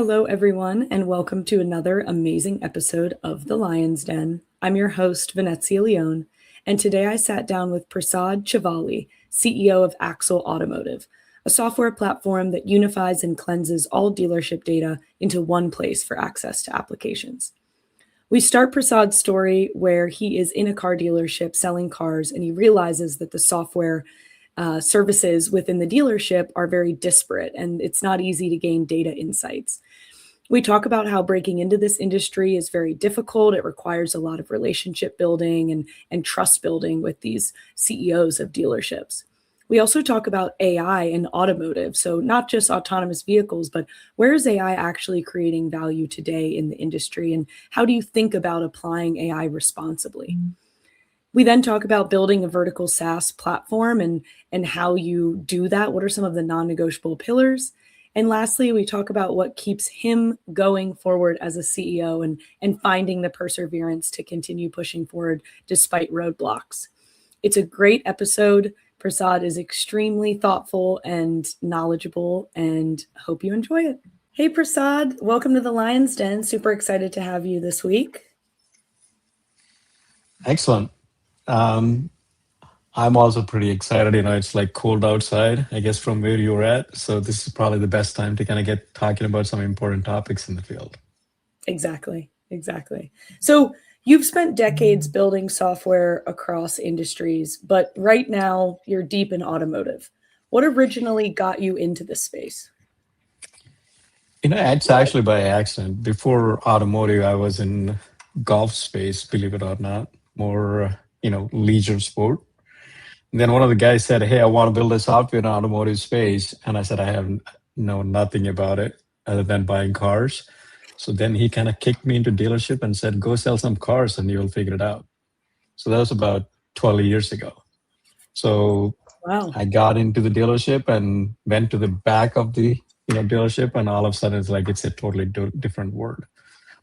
Hello, everyone, and welcome to another amazing episode of The Lion's Den. I'm your host, Venezia Leone, and today I sat down with Prasad Chavali, CEO of Axel Automotive, a software platform that unifies and cleanses all dealership data into one place for access to applications. We start Prasad's story where he is in a car dealership selling cars, and he realizes that the software services within the dealership are very disparate, and it's not easy to gain data insights. We talk about how breaking into this industry is very difficult. It requires a lot of relationship building and trust building with these CEOs of dealerships. We also talk about AI and automotive, so not just autonomous vehicles, but where is AI actually creating value today in the industry, and how do you think about applying AI responsibly? We then talk about building a vertical SaaS platform and how you do that. What are some of the non-negotiable pillars? And lastly, we talk about what keeps him going forward as a CEO and finding the perseverance to continue pushing forward despite roadblocks. It's a great episode. Prasad is extremely thoughtful and knowledgeable, and hope you enjoy it. Hey, Prasad, welcome to the Lion's Den. Super excited to have you this week. Excellent. I'm also pretty excited. It's like cold outside, I guess, from where you're at. So this is probably the best time to kind of get talking about some important topics in the field. Exactly. So you've spent decades building software across industries, but right now you're deep in automotive. What originally got you into this space? It's actually by accident. Before automotive, I was in golf space, believe it or not, more, leisure sport. And then one of the guys said, "Hey, I want to build a software in automotive space." And I said, "I have know nothing about it other than buying cars." So then he kind of kicked me into dealership and said, "Go sell some cars and you'll figure it out." So that was about 12 years ago. So Wow. I got into the dealership and went to the back of the dealership, and all of a sudden it's a totally different world.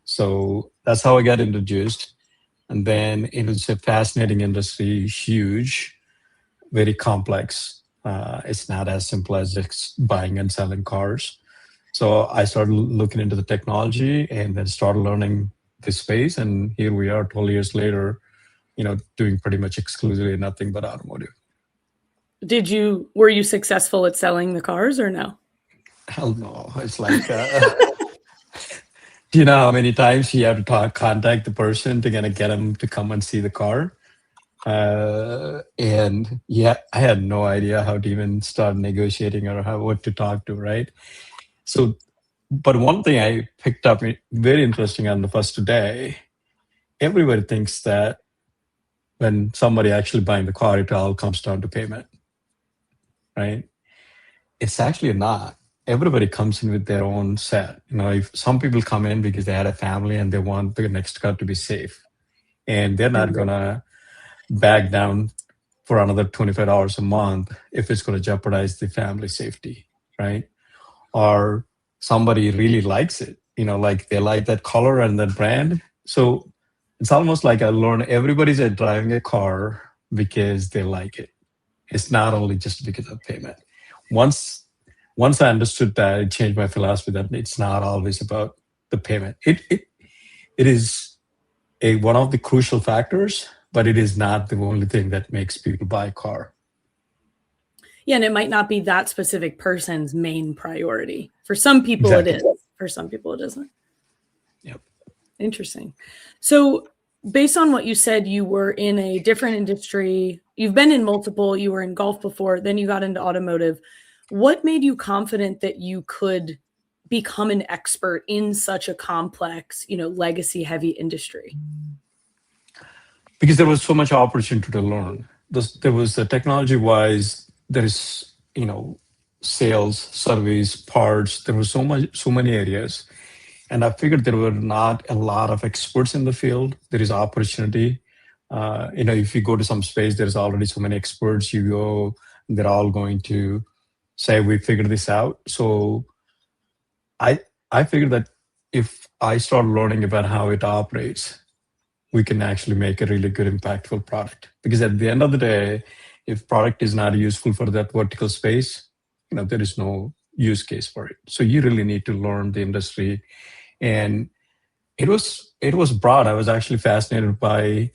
So that's how I got introduced. And then it was a fascinating industry, huge, very complex. It's not as simple as just buying and selling cars. So I started looking into the technology and then started learning this space. And here we are 12 years later, doing pretty much exclusively nothing but automotive. Were you successful at selling the cars or no? Hell no. It's like, do you know how many times you have to contact the person to kind of get them to come and see the car? And yeah, I had no idea how to even start negotiating or what to talk to, right? So, but one thing I picked up very interesting on the first day, everybody thinks that when somebody actually buying the car, it all comes down to payment, right? It's actually not. Everybody comes in with their own set. If some people come in because they had a family and they want the next car to be safe, and they're not gonna back down for another $25 a month if it's going to jeopardize the family safety, right? Or somebody really likes it, like they like that color and that brand. So it's almost like I learned everybody's driving a car because they like it. It's not only just because of payment. Once I understood that, it changed my philosophy that it's not always about the payment. It is one of the crucial factors, but it is not the only thing that makes people buy a car. Yeah, and it might not be that specific person's main priority. For some people Exactly. It is. For some people it isn't. Yep. Interesting. So based on what you said, you were in a different industry. You've been in multiple. You were in golf before, then you got into automotive. What made you confident that you could become an expert in such a complex, legacy heavy industry? Because there was so much opportunity to learn. There was technology wise, there is, sales, service, parts. There was so many areas. And I figured there were not a lot of experts in the field. There is opportunity. If you go to some space, there's already so many experts. You go, they're all going to say, "We figured this out." So I figured that if I start learning about how it operates, we can actually make a really good, impactful product. Because at the end of the day, if product is not useful for that vertical space, there is no use case for it. So you really need to learn the industry. And it was broad. I was actually fascinated by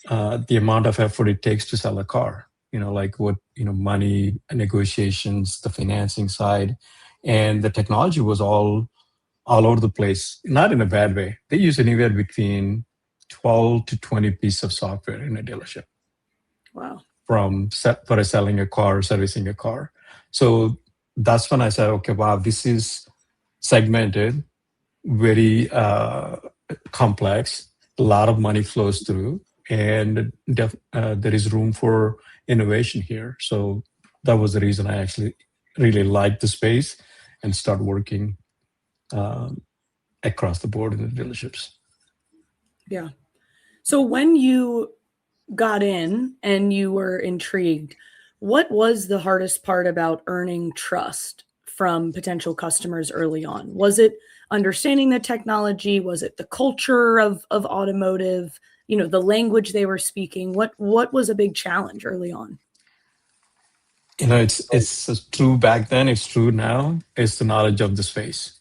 the amount of effort it takes to sell a car. Like what money, negotiations, the financing side, and the technology was all over the place. Not in a bad way. They use anywhere between 12 to 20 pieces of software in a dealership. Wow. For selling a car, servicing a car. So that's when I said, okay, wow, this is segmented, very complex. A lot of money flows through, and there is room for innovation here. So that was the reason I actually really liked the space and start working across the board in the dealerships. Yeah. So when you got in and you were intrigued, what was the hardest part about earning trust from potential customers early on? Was it understanding the technology? Was it the culture of automotive? The language they were speaking? What was a big challenge early on? It's true back then. It's true now. It's the knowledge of the space,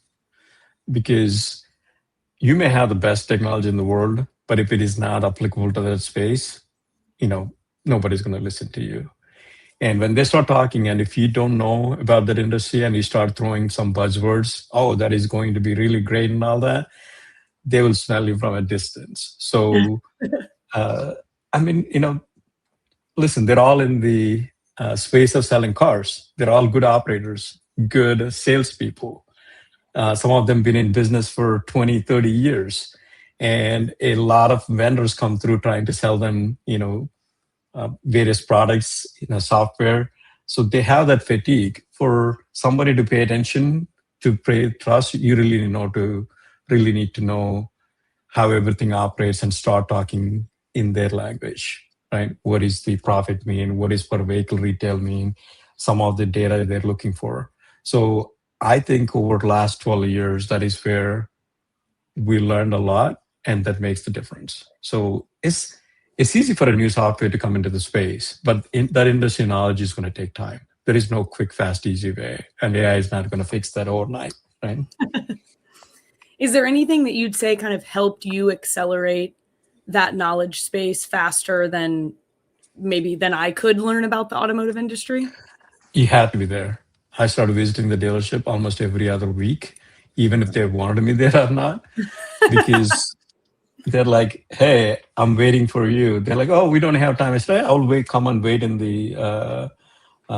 because you may have the best technology in the world, but if it is not applicable to that space, nobody's going to listen to you. And when they start talking, and if you don't know about that industry and you start throwing some buzzwords, oh, that is going to be really great and all that, they will smell you from a distance. So, I mean, listen, they're all in the space of selling cars. They're all good operators, good salespeople. Some of them been in business for 20, 30 years. And a lot of vendors come through trying to sell them, various products, software. So they have that fatigue. For somebody to pay attention, to pay trust, you really need to know how everything operates and start talking in their language, right? What is the profit mean? What is per vehicle retail mean? Some of the data they're looking for. So I think over the last 12 years, that is where we learned a lot, and that makes the difference. So it's easy for a new software to come into the space, but that industry knowledge is going to take time. There is no quick, fast, easy way, and AI is not going to fix that overnight, right? Is there anything that you'd say kind of helped you accelerate that knowledge space faster than I could learn about the automotive industry? You have to be there. I started visiting the dealership almost every other week, even if they wanted me there or not, because they're like, hey, I'm waiting for you. They're like, oh, we don't have time. I said, I'll come and wait in the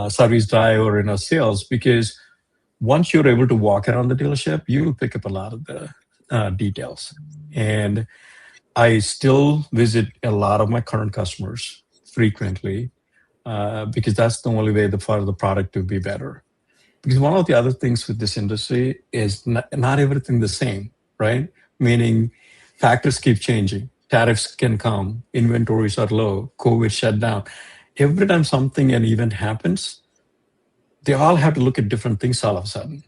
service drive or in our sales, because once you're able to walk around the dealership, you will pick up a lot of the details. And I still visit a lot of my current customers frequently, because that's the only way for the product to be better. Because one of the other things with this industry is not everything the same, right? Meaning factors keep changing. Tariffs can come, inventories are low, COVID shut down. Every time an event happens, they all have to look at different things all of a sudden.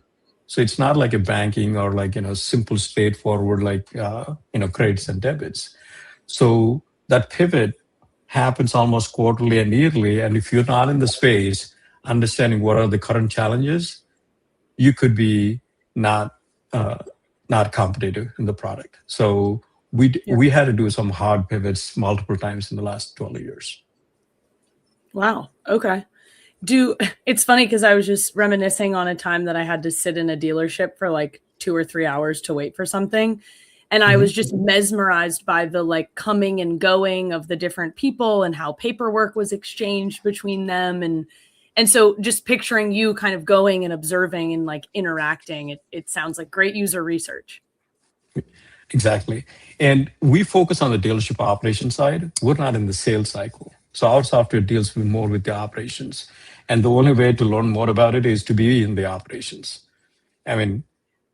So it's not like a banking or simple, straightforward credits and debits. So that pivot happens almost quarterly and yearly. And if you're not in the space, understanding what are the current challenges, you could be not competitive in the product. So we had to do some hard pivots multiple times in the last 12 years. Wow. Okay. It's funny because I was just reminiscing on a time that I had to sit in a dealership for like 2 or 3 hours to wait for something. And I was just mesmerized by the coming and going of the different people and how paperwork was exchanged between them. And so just picturing you kind of going and observing and interacting, it sounds like great user research. Exactly. And we focus on the dealership operation side. We're not in the sales cycle. So our software deals more with the operations. And the only way to learn more about it is to be in the operations. I mean,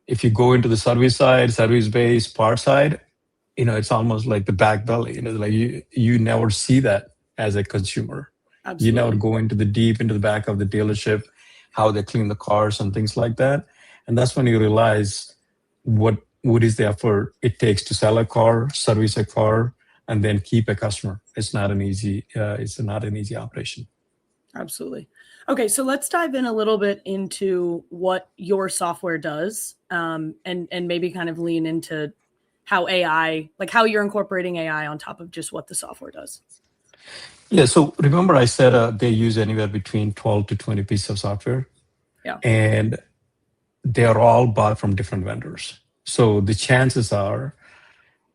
if you go into the service side, service-based part side, it's almost like the back belly. You never see that as a consumer. Absolutely. You never go into the back of the dealership, how they clean the cars and things like that. And that's when you realize what is the effort it takes to sell a car, service a car, and then keep a customer. It's not an easy operation. Absolutely. Okay, so let's dive in a little bit into what your software does, and maybe kind of lean into how AI, like how you're incorporating AI on top of just what the software does. Yeah. So remember, I said they use anywhere between 12 to 20 pieces of software, Yeah. and they are all bought from different vendors. So the chances are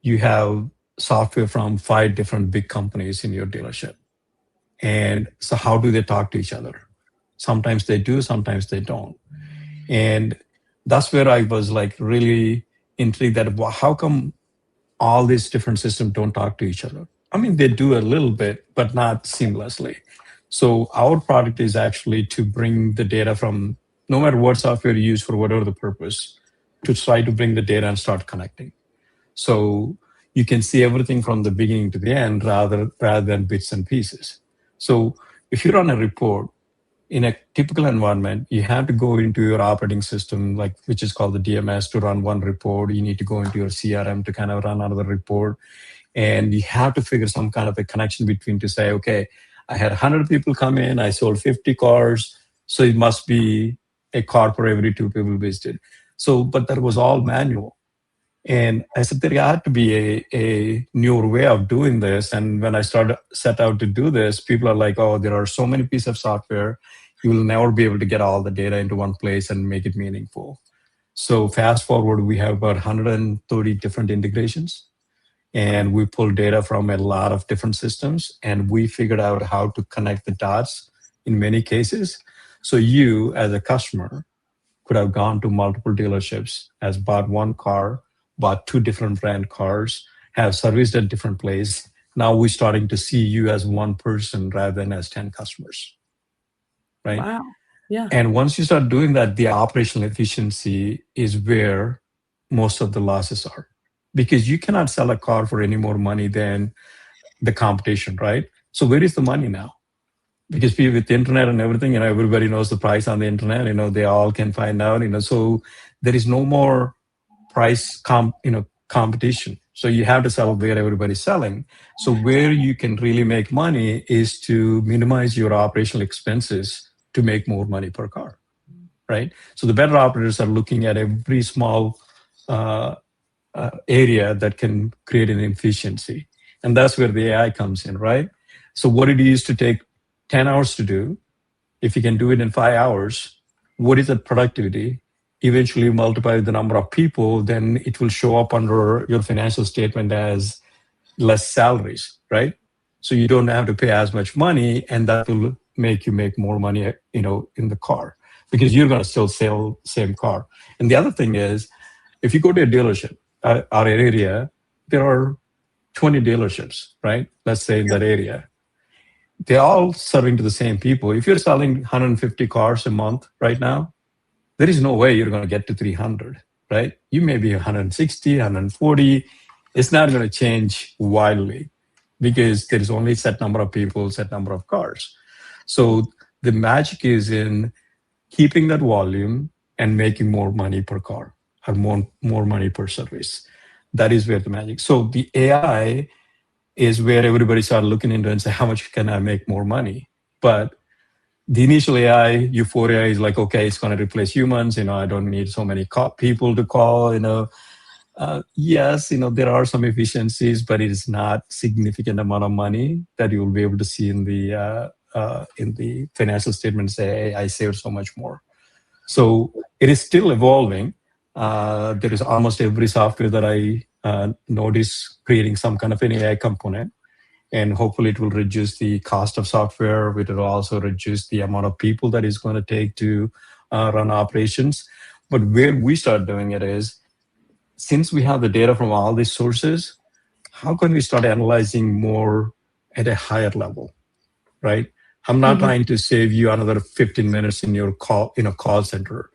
you have software from 5 different big companies in your dealership. And so, how do they talk to each other? Sometimes they do, sometimes they don't. And that's where I was like really intrigued that how come all these different systems don't talk to each other? I mean, they do a little bit, but not seamlessly. So our product is actually to bring the data from no matter what software you use for whatever the purpose, to try to bring the data and start connecting. So you can see everything from the beginning to the end rather than bits and pieces. So if you run a report, in a typical environment, you have to go into your operating system, like which is called the DMS, to run one report. You need to go into your CRM to kind of run another report, and you have to figure some kind of a connection between to say, okay, I had 100 people come in, I sold 50 cars, so it must be a car for every 2 people visited. So, but that was all manual. And I said there had to be a newer way of doing this. And when I started set out to do this, people are like, oh, there are so many pieces of software, you will never be able to get all the data into one place and make it meaningful. So fast forward, we have about 130 different integrations, and we pull data from a lot of different systems, and we figured out how to connect the dots in many cases. So you, as a customer, could have gone to multiple dealerships, has bought one car, bought 2 different brand cars, have serviced at different place. Now we're starting to see you as one person rather than as 10 customers, right? Wow. Yeah. And once you start doing that, the operational efficiency is where most of the losses are, because you cannot sell a car for any more money than the competition, right? So where is the money now? Because people with the internet and everything, everybody knows the price on the internet, they all can find out, so there is no more competition. So you have to sell where everybody's selling. So where you can really make money is to minimize your operational expenses to make more money per car, right? So the better operators are looking at every small uh, area that can create an efficiency. And that's where the AI comes in, right? So what it used to take 10 hours to do, if you can do it in 5 hours, what is that productivity? Eventually multiply the number of people, then it will show up under your financial statement as less salaries, right? So you don't have to pay as much money, and that will make you make more money, in the car, because you're going to still sell same car. And the other thing is, if you go to a dealership, our area, there are 20 dealerships, right? Let's say in that area. They're all serving to the same people. If you're selling 150 cars a month right now, there is no way you're going to get to 300, right? You may be 160, 140. It's not going to change wildly because there is only a set number of people, set number of cars. So the magic is in keeping that volume and making more money per car or more money per service. That is where the magic. So the AI is where everybody started looking into and say, how much can I make more money? But the initial AI euphoria is like, okay, it's going to replace humans. I don't need so many people to call. Yes, there are some efficiencies, but it is not significant amount of money that you will be able to see in the financial statement. Say, hey, I saved so much more. So it is still evolving. There is almost every software that I notice creating some kind of an AI component. And hopefully it will reduce the cost of software. It will also reduce the amount of people that it's going to take to run operations. But where we start doing it is, since we have the data from all these sources, how can we start analyzing more at a higher level, right? I'm not trying to save you another 15 minutes in your call center.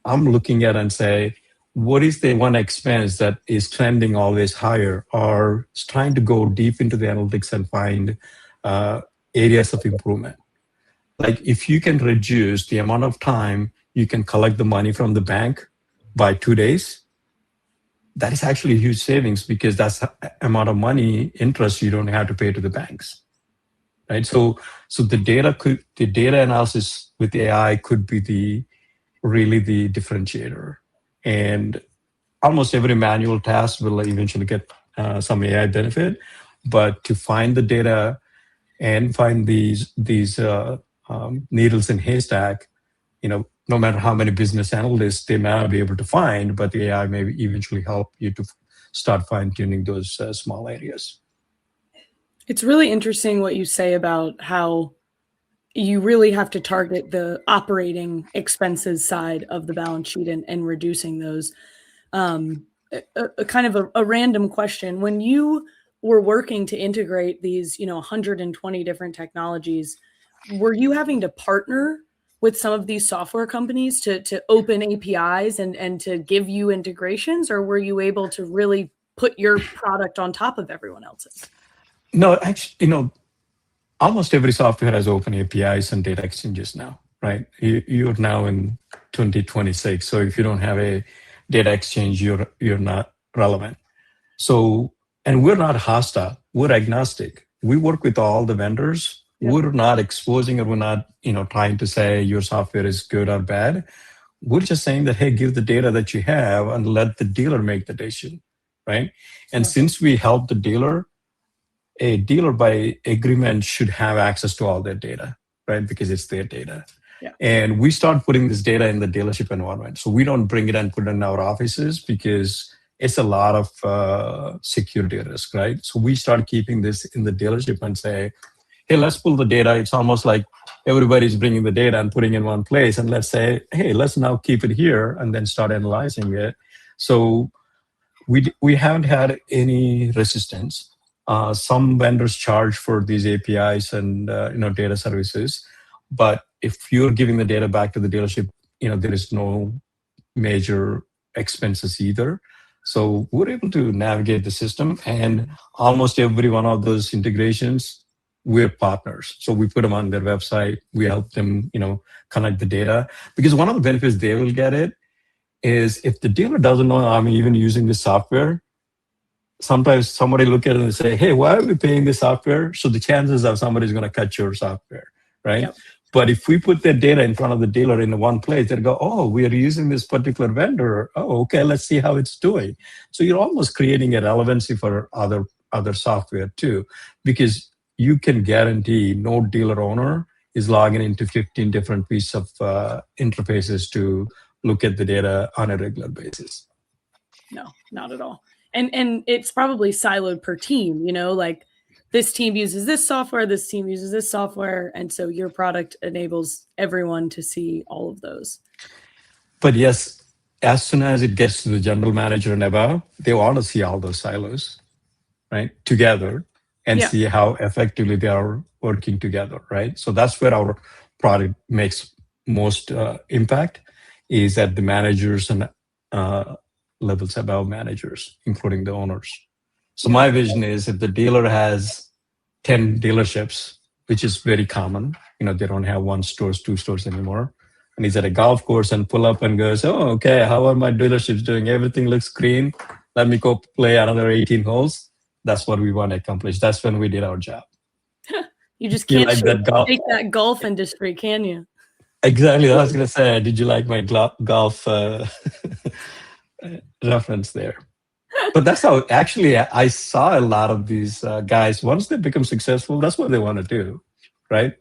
I'm looking at and say, what is the one expense that is trending always higher, or trying to go deep into the analytics and find areas of improvement. Like if you can reduce the amount of time you can collect the money from the bank by 2 days, that is actually a huge savings, because that's the amount of money interest you don't have to pay to the banks, right? So the data analysis with AI could be really the differentiator, and almost every manual task will eventually get some AI benefit, but to find the data and find these needles in haystack, no matter how many business analysts they may not be able to find, but the AI may eventually help you to start fine tuning those small areas. It's really interesting what you say about how you really have to target the operating expenses side of the balance sheet and reducing those. A kind of a random question. When you were working to integrate these, 120 different technologies, were you having to partner with some of these software companies to open APIs and to give you integrations, or were you able to really put your product on top of everyone else's? No, actually, almost every software has open APIs and data exchanges now, right? You're now in 2026, so if you don't have a data exchange, you're not relevant. So, and we're not hostile. We're agnostic. We work with all the vendors. Yep. We're not exposing or we're not, trying to say your software is good or bad. We're just saying that, hey, give the data that you have and let the dealer make the decision, right? And since we help the dealer, a dealer by agreement should have access to all their data, right? Because it's their data. Yeah. And we start putting this data in the dealership environment. So we don't bring it and put it in our offices because it's a lot of security risk, right? So we start keeping this in the dealership and say, hey, let's pull the data. It's almost like everybody's bringing the data and putting it in one place. And let's say, hey, let's now keep it here and then start analyzing it. So we haven't had any resistance. Some vendors charge for these APIs and data services, but if you're giving the data back to the dealership, there is no major expenses either. So we're able to navigate the system, and almost every one of those integrations, we're partners. So we put them on their website. We help them, connect the data, because one of the benefits they will get it is if the dealer doesn't know I'm even using this software. Sometimes somebody look at it and say, hey, why are we paying this software? So the chances of somebody's going to cut your software, right? Yep. But if we put their data in front of the dealer in one place, they'll go, oh, we are using this particular vendor. Oh, okay, let's see how it's doing. So you're almost creating a relevancy for other software too, because you can guarantee no dealer owner is logging into 15 different pieces of interfaces to look at the data on a regular basis. No, not at all. And it's probably siloed per team, like this team uses this software, this team uses this software. And so your product enables everyone to see all of those. But yes, as soon as it gets to the general manager and above, they want to see all those silos, right, together and see how effectively they are working together, right? So that's where our product makes most impact, is at the managers and levels above managers, including the owners. So my vision is if the dealer has 10 dealerships, which is very common, they don't have one stores, two stores anymore. And he's at a golf course and pull up and goes, oh, okay, how are my dealerships doing? Everything looks green. Let me go play another 18 holes. That's what we want to accomplish. That's when we did our job. You just can't take that golf industry, can you? Exactly. I was going to say, did you like my golf reference there? But that's how actually I saw a lot of these guys, once they become successful, that's what they want to do, right?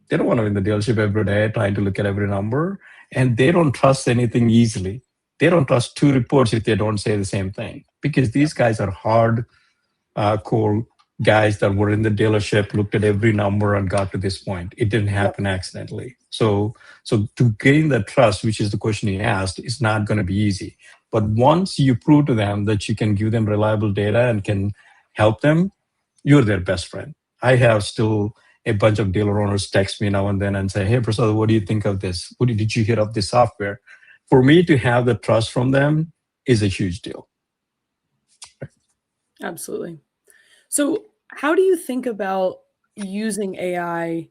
They don't want to be in the dealership every day trying to look at every number, and they don't trust anything easily. They don't trust two reports if they don't say the same thing, because these guys are hard core guys that were in the dealership, looked at every number and got to this point. It didn't happen accidentally. So to gain that trust, which is the question you asked, is not going to be easy. But once you prove to them that you can give them reliable data and can help them, you're their best friend. I have still a bunch of dealer owners text me now and then and say, hey, Prasad, what do you think of this? What did you hear of this software? For me to have the trust from them is a huge deal. Absolutely. So how do you think about using AI?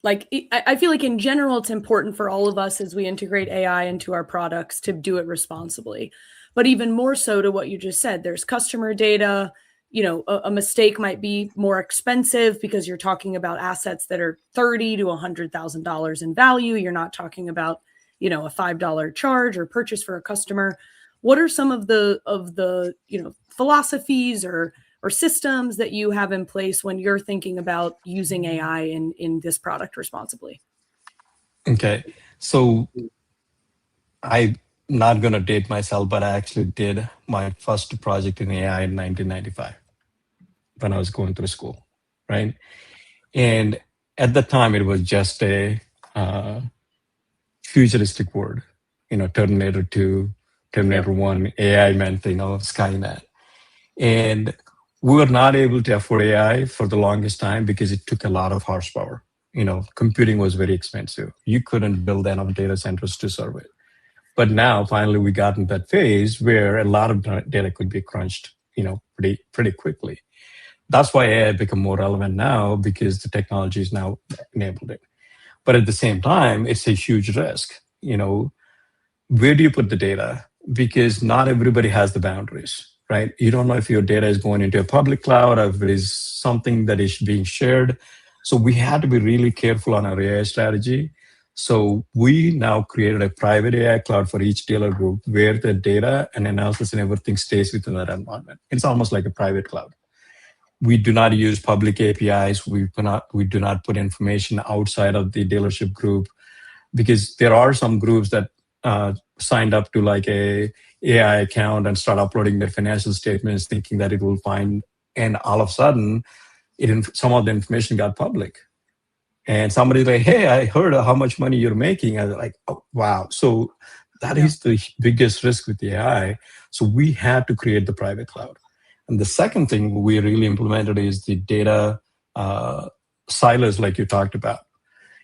Like, I feel like in general, it's important for all of us as we integrate AI into our products to do it responsibly. But even more so to what you just said, there's customer data, a mistake might be more expensive because you're talking about assets that are $30,000 to $100,000 in value. You're not talking about, a $5 charge or purchase for a customer. What are some of the philosophies or systems that you have in place when you're thinking about using AI in this product responsibly? Okay, so I'm not going to date myself, but I actually did my first project in AI in 1995 when I was going through school, right? And at the time, it was just a futuristic word, Terminator 2, Terminator 1, AI meant, Skynet. And we were not able to afford AI for the longest time because it took a lot of horsepower. Computing was very expensive. You couldn't build enough data centers to serve it. But now, finally, we got in that phase where a lot of data could be crunched, pretty quickly. That's why AI become more relevant now because the technology is now enabled it. But at the same time, it's a huge risk. Where do you put the data? Because not everybody has the boundaries, right? You don't know if your data is going into a public cloud or if it is something that is being shared. So we had to be really careful on our AI strategy. So we now created a private AI cloud for each dealer group where the data and analysis and everything stays within that environment. It's almost like a private cloud. We do not use public APIs. We do not put information outside of the dealership group because there are some groups that signed up to like a AI account and start uploading their financial statements thinking that it will find, and all of a sudden, some of the information got public. And somebody's like, hey, I heard how much money you're making. And they're like, oh, wow. So that is the biggest risk with the AI. So we had to create the private cloud. And the second thing we really implemented is the data silos like you talked about.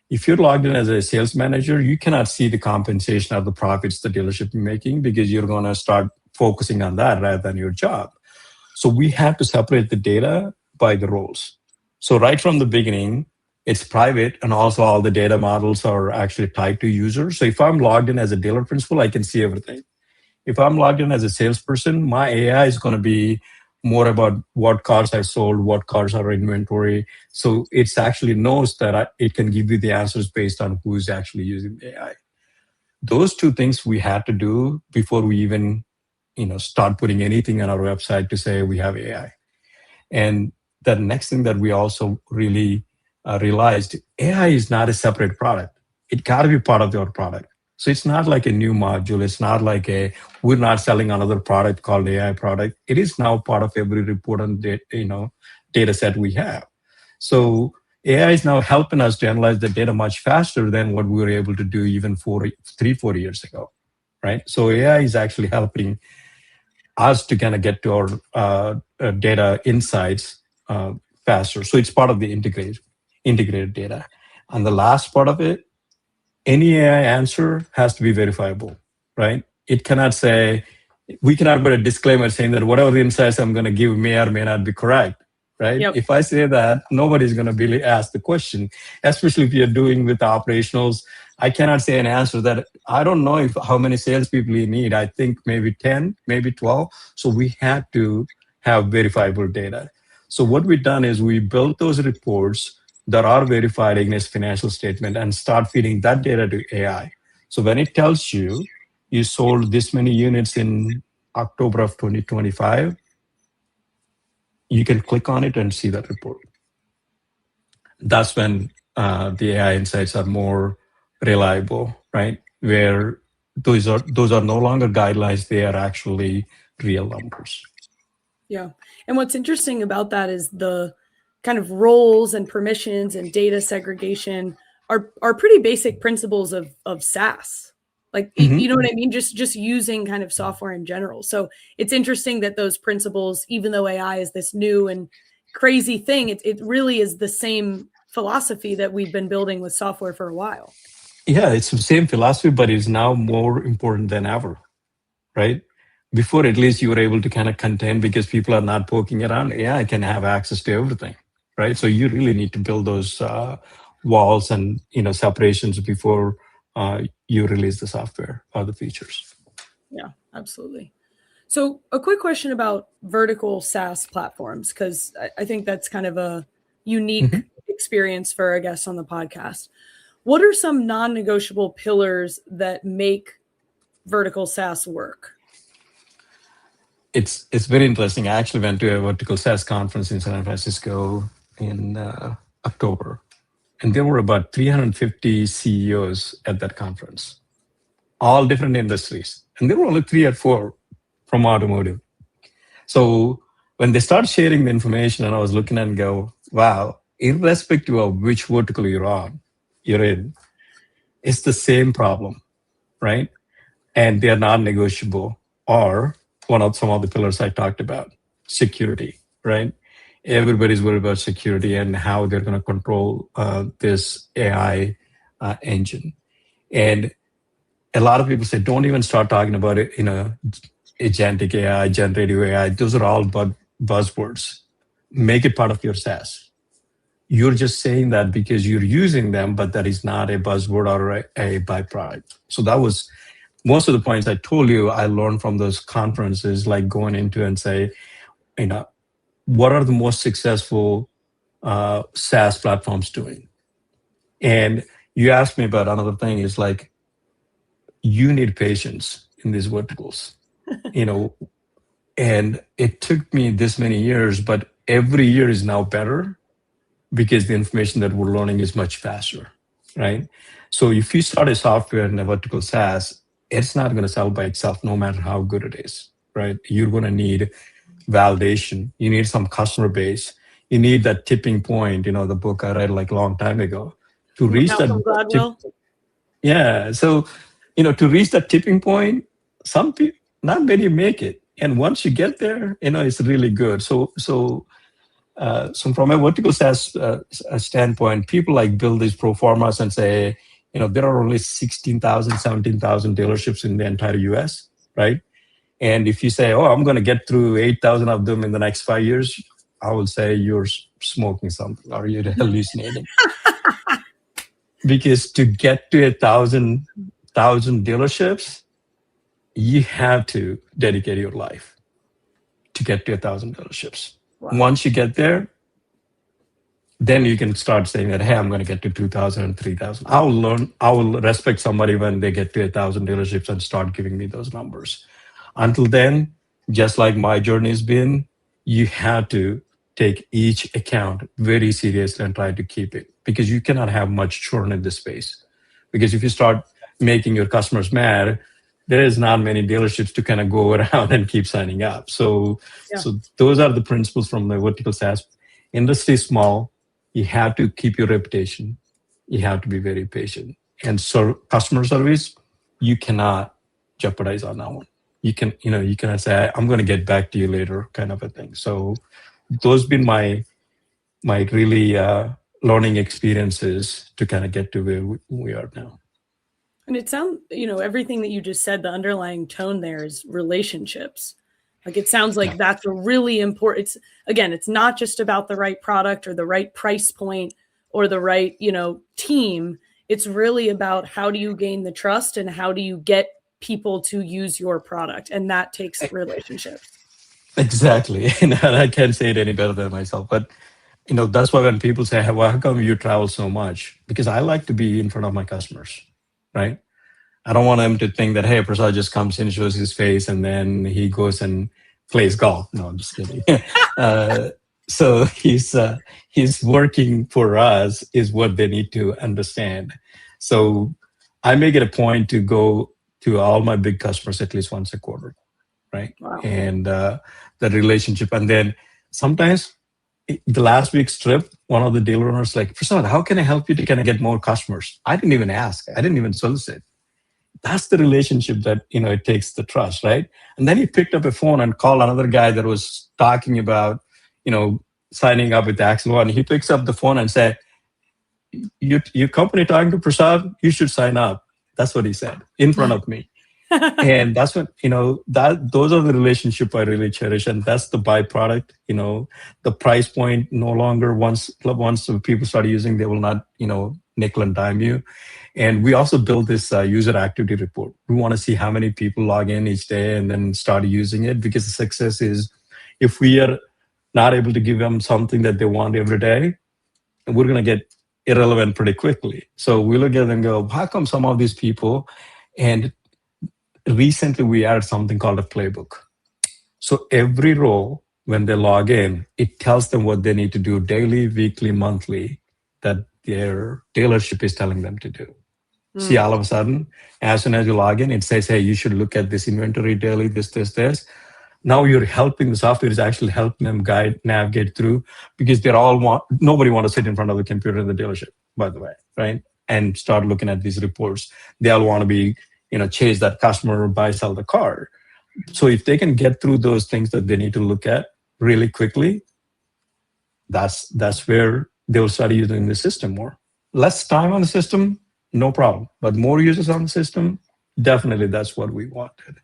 If you're logged in as a sales manager, you cannot see the compensation or the profits the dealership is making because you're going to start focusing on that rather than your job. So we have to separate the data by the roles. So right from the beginning, it's private, and also all the data models are actually tied to users. So if I'm logged in as a dealer principal, I can see everything. If I'm logged in as a salesperson, my AI is going to be more about what cars I sold, what cars are in inventory. So it actually knows that it can give you the answers based on who's actually using the AI. Those two things we had to do before we even start putting anything on our website to say we have AI. And the next thing that we also really realized, AI is not a separate product. It got to be part of your product. So it's not like a new module. It's not like we're not selling another product called AI product. It is now part of every report and data set we have. So AI is now helping us to analyze the data much faster than what we were able to do even 4 years ago, right? So AI is actually helping us to kind of get to our data insights faster. So it's part of the integrated data. And the last part of it, any AI answer has to be verifiable, right? It cannot say, we cannot put a disclaimer saying that whatever the insights I'm going to give may or may not be correct, right? Yep. If I say that, nobody's going to really ask the question, especially if you're doing with the operationals. I cannot say an answer that I don't know how many salespeople you need. I think maybe 10, maybe 12. So we had to have verifiable data. So what we've done is we built those reports that are verified against financial statement and start feeding that data to AI. So when it tells you sold this many units in October of 2025, you can click on it and see that report. That's when the AI insights are more reliable, right? Where those are no longer guidelines, they are actually real numbers. Yeah. And what's interesting about that is the kind of roles and permissions and data segregation are pretty basic principles of SaaS. Like, you know what I mean? Just using kind of software in general. So it's interesting that those principles, even though AI is this new and crazy thing, it really is the same philosophy that we've been building with software for a while. Yeah, it's the same philosophy, but it's now more important than ever, right? Before, at least you were able to kind of contain because people are not poking around. AI can have access to everything, right? So you really need to build those walls and separations before you release the software or the features. Yeah, absolutely. So a quick question about vertical SaaS platforms, because I think that's kind of a unique experience for our guests on the podcast. What are some non-negotiable pillars that make vertical SaaS work? It's very interesting. I actually went to a vertical SaaS conference in San Francisco in October, and there were about 350 CEOs at that conference, all different industries, and there were only 3 or 4 from automotive. So when they start sharing the information, and I was looking and go, wow, irrespective of which vertical you're in, it's the same problem, right? And they are non-negotiable, or some of the pillars I talked about, security, right? Everybody's worried about security and how they're going to control this AI engine. And a lot of people say, don't even start talking about it, agentic AI, generative AI. Those are all buzzwords. Make it part of your SaaS. You're just saying that because you're using them, but that is not a buzzword or a byproduct. So that was most of the points I told you I learned from those conferences, like going into and say, what are the most successful SaaS platforms doing? And you asked me about another thing is like, you need patience in these verticals, and it took me this many years, but every year is now better because the information that we're learning is much faster, right? So if you start a software in a vertical SaaS, it's not going to sell by itself, no matter how good it is, right? You're going to need validation. You need some customer base. You need that tipping point. The book I read like a long time ago to reach that. Yeah. So, to reach that tipping point, some people, not many make it. And once you get there, it's really good. So from a vertical SaaS standpoint, people like build these pro formas and say, there are only 16,000, 17,000 dealerships in the entire US, right? And if you say, oh, I'm going to get through 8,000 of them in the next 5 years, I will say you're smoking something or you're hallucinating. Because to get to 1,000 dealerships, you have to dedicate your life to get to 1,000 dealerships. Wow. Once you get there, then you can start saying that, hey, I'm going to get to 2,000 and 3,000. I will respect somebody when they get to 1,000 dealerships and start giving me those numbers. Until then, just like my journey has been, you have to take each account very seriously and try to keep it, because you cannot have much churn in this space. Because if you start making your customers mad, there is not many dealerships to kind of go around and keep signing up. So those are the principles from the vertical SaaS. Industry is small. You have to keep your reputation. You have to be very patient. And so customer service, you cannot jeopardize on that one. You cannot say, I'm going to get back to you later, kind of a thing. So those have been my really learning experiences to kind of get to where we are now. And it sounds, everything that you just said, the underlying tone there is relationships. Like, it sounds like that's a really important, it's not just about the right product or the right price point or the right, team. It's really about how do you gain the trust and how do you get people to use your product. And that takes relationships. Exactly. And I can't say it any better than myself. But, that's why when people say, well, how come you travel so much? Because I like to be in front of my customers, right? I don't want them to think that, hey, Prasad just comes in, shows his face, and then he goes and plays golf. No, I'm just kidding. So he's working for us is what they need to understand. So I make it a point to go to all my big customers at least once a quarter, right? Wow. And the relationship. And then sometimes the last week's trip, one of the dealer owners like, Prasad, how can I help you to kind of get more customers? I didn't even ask. I didn't even solicit. That's the relationship that, it takes the trust, right? And then he picked up a phone and called another guy that was talking about, signing up with Axel. And he picks up the phone and said, your company talking to Prasad, you should sign up. That's what he said in front of me. And that's what, those are the relationship I really cherish. And that's the byproduct, the price point no longer once people start using, they will not, nickel and dime you. And we also built this user activity report. We want to see how many people log in each day and then start using it, because the success is if we are not able to give them something that they want every day, we're going to get irrelevant pretty quickly. So we look at them and go, how come some of these people? And recently we added something called a playbook. So every role, when they log in, it tells them what they need to do daily, weekly, monthly, that their dealership is telling them to do. See, all of a sudden, as soon as you log in, it says, hey, you should look at this inventory daily, this. Now you're helping, the software is actually helping them navigate through, because nobody want to sit in front of the computer in the dealership, by the way, right? And start looking at these reports. They all want to be, chase that customer, buy, sell the car. So if they can get through those things that they need to look at really quickly, that's where they'll start using the system more. Less time on the system, no problem. But more users on the system, definitely that's what we wanted.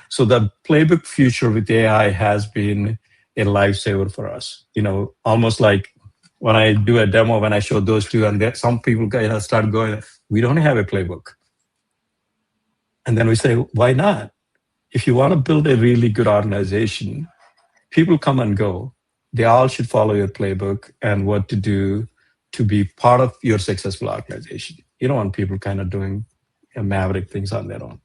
So the playbook future with AI has been a lifesaver for us. Almost like when I do a demo, when I show those two, and some people start going, we don't have a playbook. And then we say, why not? If you want to build a really good organization, people come and go. They all should follow your playbook and what to do to be part of your successful organization. You don't want people kind of doing maverick things on their own.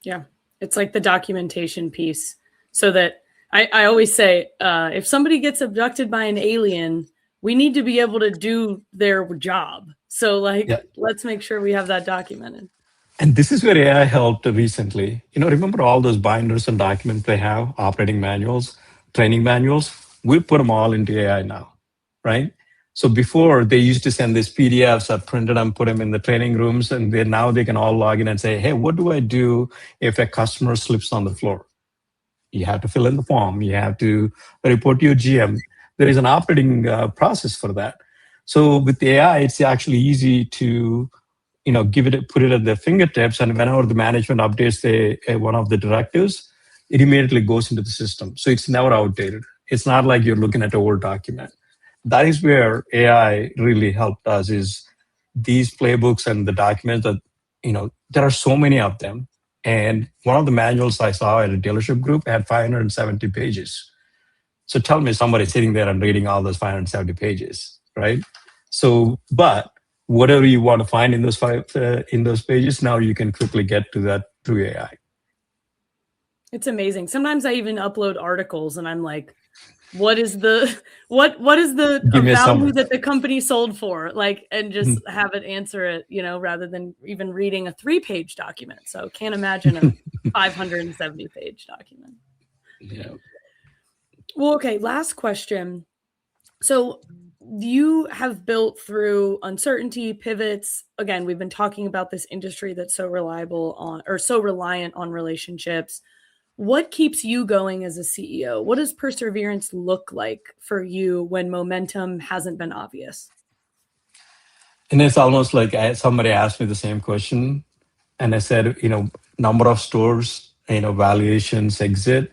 Yeah. It's like the documentation piece. So that I always say, if somebody gets abducted by an alien, we need to be able to do their job. So let's make sure we have that documented. And this is where AI helped recently. Remember all those binders and documents they have, operating manuals, training manuals? We put them all into AI now, right? So before they used to send these PDFs, I printed them, put them in the training rooms, and now they can all log in and say, hey, what do I do if a customer slips on the floor? You have to fill in the form. You have to report to your GM. There is an operating process for that. So with the AI, it's actually easy to put it at their fingertips, and whenever the management updates one of the directives, it immediately goes into the system. So it's never outdated. It's not like you're looking at an old document. That is where AI really helped us, is these playbooks and the documents that, there are so many of them. And one of the manuals I saw at a dealership group had 570 pages. So tell me somebody sitting there and reading all those 570 pages, right? So, but whatever you want to find in those pages, now you can quickly get to that through AI. It's amazing. Sometimes I even upload articles and I'm like, what is the value that the company sold for? And just have it answer it, rather than even reading a 3-page document. So can't imagine a 570-page document. Yeah. Well, okay, last question. So you have built through uncertainty, pivots. Again, we've been talking about this industry that's so reliant on relationships. What keeps you going as a CEO? What does perseverance look like for you when momentum hasn't been obvious? And it's almost like somebody asked me the same question, and I said, number of stores, valuations, exit.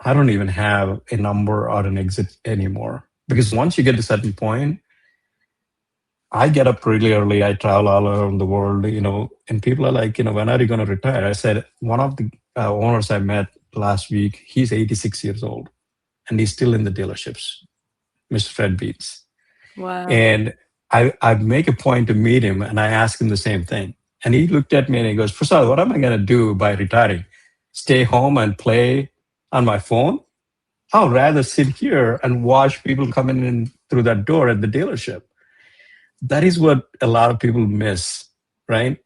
I don't even have a number or an exit anymore, because once you get to a certain point, I get up really early. I travel all around the world, and people are like, when are you going to retire? I said, one of the owners I met last week, he's 86 years old and he's still in the dealerships, Mr. Fred Beats. Wow. And I make a point to meet him, and I ask him the same thing. And he looked at me and he goes, Prasad, what am I going to do by retiring? Stay home and play on my phone? I'd rather sit here and watch people coming in through that door at the dealership. That is what a lot of people miss, right?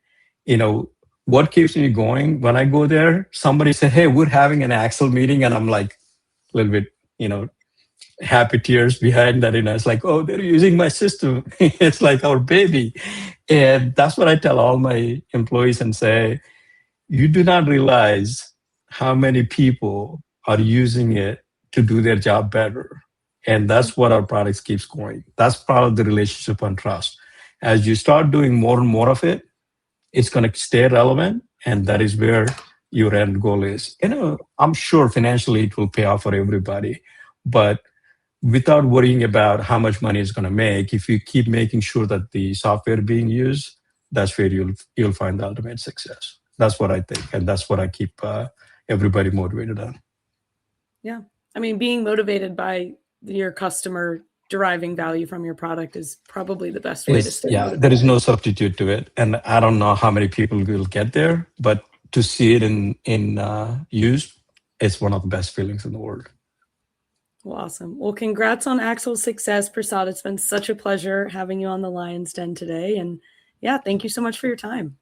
What keeps me going when I go there? Somebody said, hey, we're having an Axel meeting. And I'm like a little bit, happy tears behind that. It's like, oh, they're using my system. It's like our baby. And that's what I tell all my employees and say, you do not realize how many people are using it to do their job better. And that's what our products keeps going. That's part of the relationship and trust. As you start doing more and more of it, it's going to stay relevant. And that is where your end goal is. I'm sure financially it will pay off for everybody. But without worrying about how much money it's going to make, if you keep making sure that the software being used, that's where you'll find the ultimate success. That's what I think, and that's what I keep everybody motivated on. Yeah, I mean, being motivated by your customer deriving value from your product is probably the best way to stay motivated. There is no substitute to it, and I don't know how many people will get there, but to see it in use, it's one of the best feelings in the world. Well, awesome. Well, congrats on Axel's success, Prasad. It's been such a pleasure having you on the Lion's Den today. And yeah, thank you so much for your time.